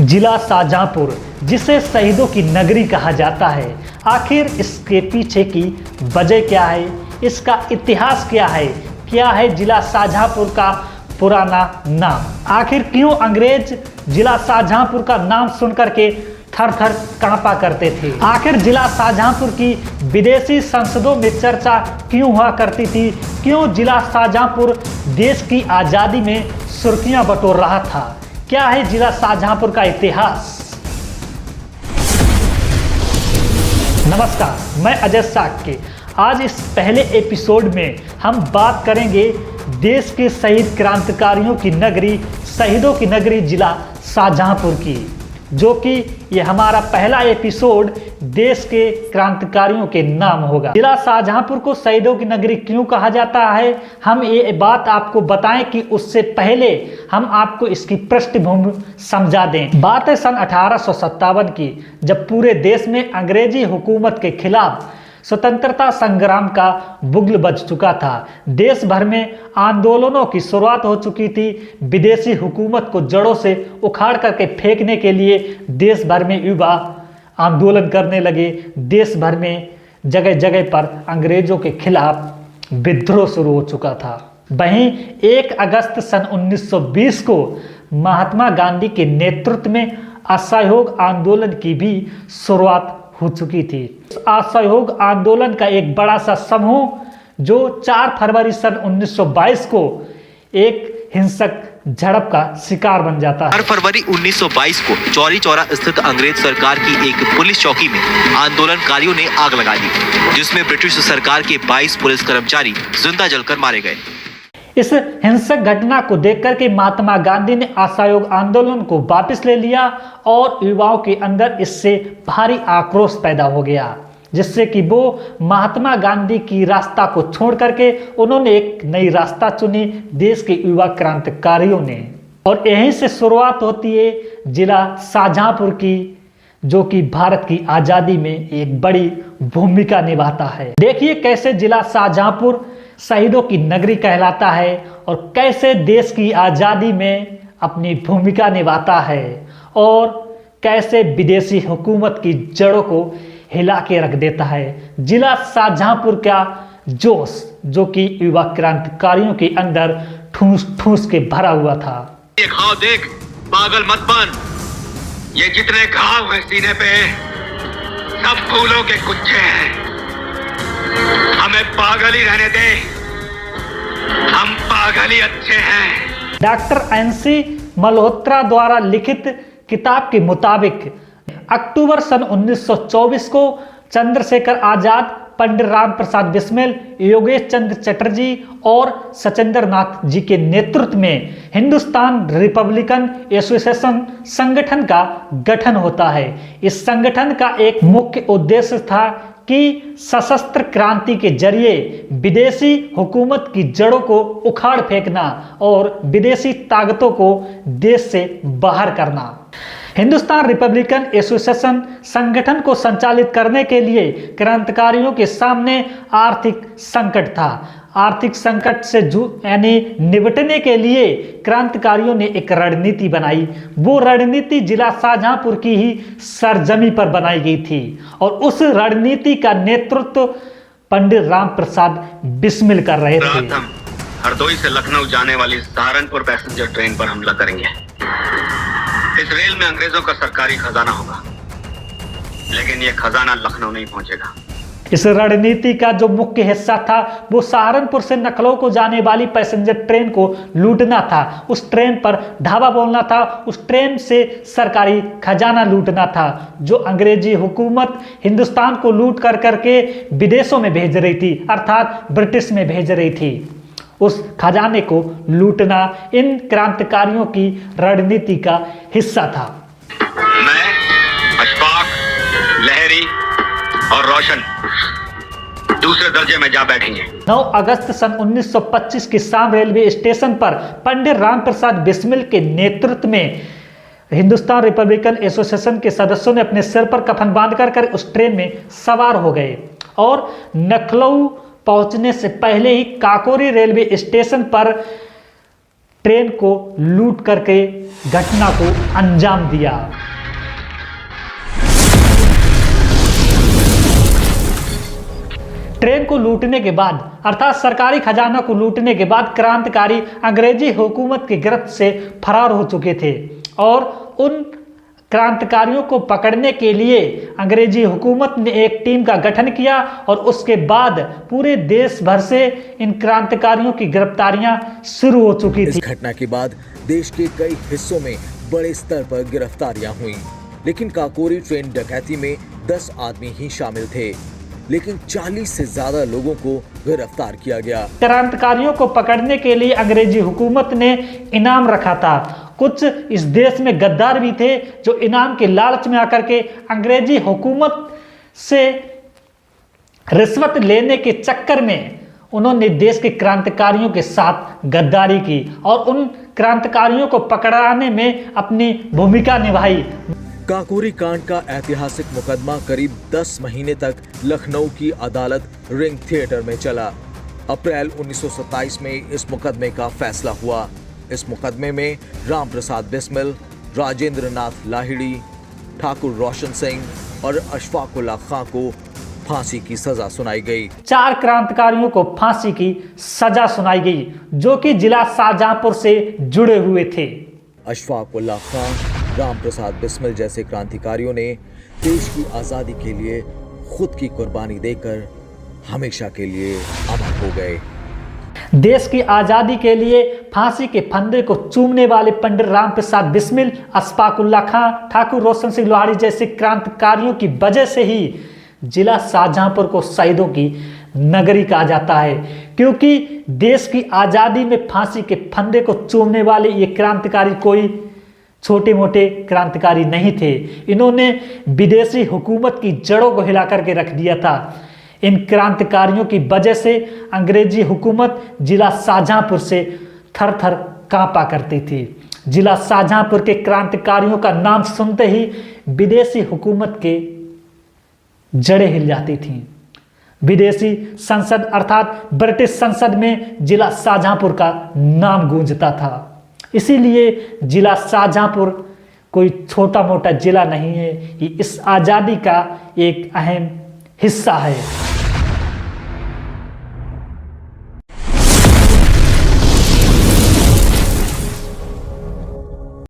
जिला शाहजहांपुर, जिसे शहीदों की नगरी कहा जाता है, आखिर इसके पीछे की वजह क्या है, इसका इतिहास क्या है जिला शाहजहांपुर का पुराना नाम, आखिर क्यों अंग्रेज जिला शाहजहांपुर का नाम सुनकर के थर थर कांपा करते थे, आखिर जिला शाहजहांपुर की विदेशी संसदों में चर्चा क्यों हुआ करती थी, क्यों जिला शाहजहांपुर देश की आज़ादी में सुर्खियां बटोर रहा था, क्या है जिला शाहजहांपुर का इतिहास। नमस्कार, मैं अजय साक्य। आज इस पहले एपिसोड में हम बात करेंगे देश के शहीद क्रांतिकारियों की नगरी, शहीदों की नगरी जिला शाहजहांपुर की, जो कि ये हमारा पहला एपिसोड देश के क्रांतिकारियों के नाम होगा। जिला शाहजहांपुर को शहीदों की नगरी क्यों कहा जाता है, हम ये बात आपको बताएं कि उससे पहले हम आपको इसकी पृष्ठभूमि समझा दें। बात है सन 1857 की, जब पूरे देश में अंग्रेजी हुकूमत के खिलाफ स्वतंत्रता संग्राम का बुग्ल बज चुका था। देश भर में आंदोलनों की शुरुआत हो चुकी थी। विदेशी हुकूमत को जड़ों से उखाड़ करके फेंकने के लिए देश भर में युवा आंदोलन करने लगे। देश भर में जगह जगह पर अंग्रेजों के खिलाफ विद्रोह शुरू हो चुका था। वहीं 1 अगस्त सन 1920 को महात्मा गांधी के नेतृत्व में असहयोग आंदोलन की भी शुरुआत हो चुकी थी। असहयोग आंदोलन का एक बड़ा सा समूह जो 4 फरवरी सन 1922 को एक हिंसक झड़प का शिकार बन जाता है। 4 फरवरी 1922 को चौरी चौरा स्थित अंग्रेज सरकार की एक पुलिस चौकी में आंदोलनकारियों ने आग लगा दी, जिसमें ब्रिटिश सरकार के 22 पुलिस कर्मचारी जिंदा जलकर मारे गए। इस हिंसक घटना को देखकर के महात्मा गांधी ने असहयोग आंदोलन को वापस ले लिया और युवाओं के अंदर इससे भारी आक्रोश पैदा हो गया, जिससे कि वो महात्मा गांधी की रास्ता को छोड़ करके उन्होंने एक नई रास्ता चुनी, देश के युवा क्रांतिकारियों ने। और यहीं से शुरुआत होती है जिला शाहजहांपुर की, जो कि भारत की आज़ादी में एक बड़ी भूमिका निभाता है। देखिए कैसे जिला शाहजहांपुर शहीदों की नगरी कहलाता है और कैसे देश की आज़ादी में अपनी भूमिका निभाता है और कैसे विदेशी हुकूमत की जड़ों को हिला के रख देता है। जिला शाहजहांपुर का जोश, जो कि युवा क्रांतिकारियों के अंदर ठूस ठूस के भरा हुआ था। ये घाव देख, पागल मत बन। ये जितने घाव हैं सीने पे, सब फूलों के गुच्छे हैं। हमें पागल ही रहने दे, हम पागल ही अच्छे हैं। डॉक्टर NC मल्होत्रा द्वारा लिखित किताब के मुताबिक अक्टूबर सन 1924 को चंद्रशेखर आजाद, पंडित राम प्रसाद बिस्मिल, योगेश चंद्र चटर्जी और सचिंद्र नाथ जी के नेतृत्व में हिंदुस्तान रिपब्लिकन एसोसिएशन संगठन का गठन होता है। इस संगठन का एक मुख्य उद्देश्य था कि सशस्त्र क्रांति के जरिए विदेशी हुकूमत की जड़ों को उखाड़ फेंकना और विदेशी ताकतों को देश से बाहर करना। हिंदुस्तान रिपब्लिकन एसोसिएशन संगठन को संचालित करने के लिए क्रांतिकारियों के सामने आर्थिक संकट था। आर्थिक संकट से यानी निपटने के लिए क्रांतिकारियों ने एक रणनीति बनाई। वो रणनीति जिला शाहजहांपुर की ही सरजमी पर बनाई गई थी और उस रणनीति का नेतृत्व पंडित राम प्रसाद बिस्मिल कर रहे थे। हम हरदोई से लखनऊ जाने वाली सहारनपुर पैसेंजर ट्रेन पर हमला करेंगे। इस रेल में अंग्रेजों का सरकारी खजाना होगा, लेकिन यह खजाना लखनऊ नहीं पहुंचेगा। इस रणनीति का जो मुख्य हिस्सा था वो सहारनपुर से लखनऊ को जाने वाली पैसेंजर ट्रेन को लूटना था। उस ट्रेन पर धावा बोलना था, उस ट्रेन से सरकारी खजाना लूटना था, जो अंग्रेजी हुकूमत हिंदुस्तान को लूट कर करके विदेशों में भेज रही थी, अर्थात ब्रिटिश में भेज रही थी। उस खजाने को लूटना इन क्रांतिकारियों की रणनीति का हिस्सा था। मैं, अशफाक, लहरी और रोशन दूसरे दर्जे में जा बैठेंगे। 9 अगस्त सन 1925 की शाम रेलवे स्टेशन पर पंडित राम प्रसाद बिस्मिल के नेतृत्व में हिंदुस्तान रिपब्लिकन एसोसिएशन के सदस्यों ने अपने सिर पर कफन बांध कर उस ट्रेन में सवार हो गए और लखनऊ पहुंचने से पहले ही काकोरी रेलवे स्टेशन पर ट्रेन को लूट करके घटना को अंजाम दिया। ट्रेन को लूटने के बाद अर्थात सरकारी खजाना को लूटने के बाद क्रांतिकारी अंग्रेजी हुकूमत की गिरफ्त से फरार हो चुके थे और उन क्रांतिकारियों को पकड़ने के लिए अंग्रेजी हुकूमत ने एक टीम का गठन किया और उसके बाद पूरे देश भर से इन क्रांतिकारियों की गिरफ्तारियां शुरू हो चुकी थी। इस घटना के बाद देश के कई हिस्सों में बड़े स्तर पर गिरफ्तारियां हुई, लेकिन काकोरी ट्रेन डकैती में 10 आदमी ही शामिल थे, लेकिन 40 से ज्यादा लोगों को गिरफ्तार किया गया। क्रांतिकारियों को पकड़ने के लिए अंग्रेजी हुकूमत ने इनाम रखा था। कुछ इस देश में गद्दार भी थे जो इनाम के लालच में आकर के अंग्रेजी हुकूमत से रिश्वत लेने के चक्कर में उन्होंने देश के क्रांतिकारियों के साथ गद्दारी की और उन क्रांतिकारियों को पकड़ाने में अपनी भूमिका निभाई। काकोरी कांड का ऐतिहासिक मुकदमा करीब 10 महीने तक लखनऊ की अदालत रिंग थिएटर में चला। अप्रैल 1927 में इस मुकदमे का फैसला हुआ। इस मुकदमे में राम प्रसाद बिस्मिल, राजेंद्र नाथ लाहिड़ी, ठाकुर रोशन सिंह और अशफाक उल्लाह खां को फांसी की सजा सुनाई गई। 4 क्रांतिकारियों को फांसी की सजा सुनाई गई जो कि जिला शाहजहांपुर से जुड़े हुए थे। अशफाक उल्लाह खां, राम प्रसाद बिस्मिल जैसे क्रांतिकारियों ने देश की आजादी के लिए खुद की कुर्बानी देकर हमेशा के लिए अमर हो गए। देश की आजादी के लिए फांसी के फंदे को चूमने वाले पंडित राम प्रसाद बिस्मिल, अशफाक उल्लाह खां, ठाकुर रोशन सिंह लोहाड़ी जैसे क्रांतिकारियों की वजह से ही जिला शाहजहांपुर को शहीदों की नगरी कहा जाता है, क्योंकि देश की आजादी में फांसी के फंदे को चूमने वाले ये क्रांतिकारी कोई छोटे मोटे क्रांतिकारी नहीं थे। इन्होंने विदेशी हुकूमत की जड़ों को हिला करके रख दिया था। इन क्रांतिकारियों की वजह से अंग्रेजी हुकूमत जिला शाहजहांपुर से थर थर कांपा करती थी। जिला शाहजहांपुर के क्रांतिकारियों का नाम सुनते ही विदेशी हुकूमत के जड़ें हिल जाती थीं। विदेशी संसद अर्थात ब्रिटिश संसद में जिला शाहजहांपुर का नाम गूंजता था। इसीलिए जिला शाहजहांपुर कोई छोटा मोटा जिला नहीं है, ये इस आज़ादी का एक अहम हिस्सा है।